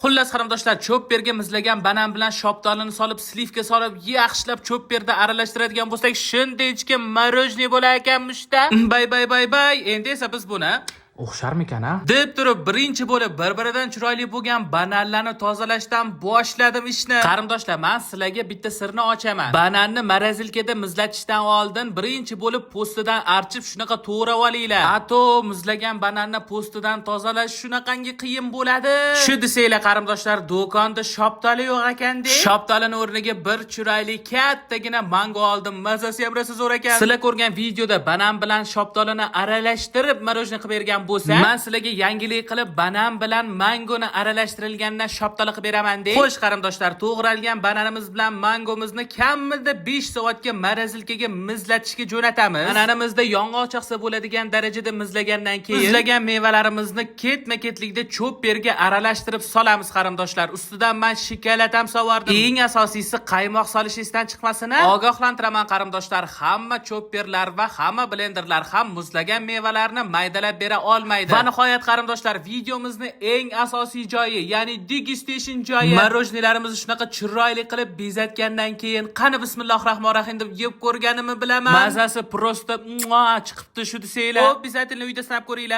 Xullas qarindoshlar, chopperga mizlagan banan bilan shoptolini solib, slivka solib, yaxshilab chopperda aralashtiradigan bo'lsak, shunday marojniy bo'lar ekanmish-da. Bay. Endi esa biz buni o'xsharmikan-a? deb turib, birinchi bo'lib bir-biridan chiroyli bo'lgan bananlarni tozalashdan boshladim ishni. Qarindoshlar, men sizlarga bitta sirni ochaman. Bananni morosilkada muzlatishdan oldin birinchi bo'lib postidan archib shunaqa to'g'rab olinglar. Ato muzlagan bananni postidan tozalash shunaqangi qiyin bo'ladi. Shu desanglar qarindoshlar, do'konda shoptoli yo'q ekan-da. Shoptolini o'rniga bir chiroyli kattagina mango oldim. Mazasi ham rosa zo'r ekan. Sizlar ko'rgan videoda banan bilan shoptolini aralashtirib marojniy qilib bergan bo'lsa, men sizlarga yangilik qilib banan bilan mangoni aralashtirilganidan shoptoli qilib beraman deb. Xo'sh qarindoshlar, to'g'ralgan bananimiz bilan mangomizni kamida 5 soatga morosilkaga muzlatishga jo'natamiz. Bananimizda yong'oq chaqsa bo'ladigan darajada muzlagandan keyin muzlagan mevalarimizni ketma-ketlikda chopperga aralashtirib solamiz qarindoshlar. Ustidan men shokolad ham sovardim. Eng asosiysi qaymoq solish esdan chiqmasin. Ogohlantiraman qarindoshlar, hamma chopperlar va hamma blenderlar ham muzlagan mevalarni maydalab bera olmaydi. Va nihoyat qarindoshlar, videomizni eng asosiy joyi, ya'ni degustation joyi, marojnilarimizni shunaqa chiroyli qilib bezatgandan keyin qani bismillahirrohmanirrohim deb yeb ko'rganimni bilaman. Mazasi prosta chiqibdi shu desanglar. Xo'p, bizatini uyda sinab ko'ringlar.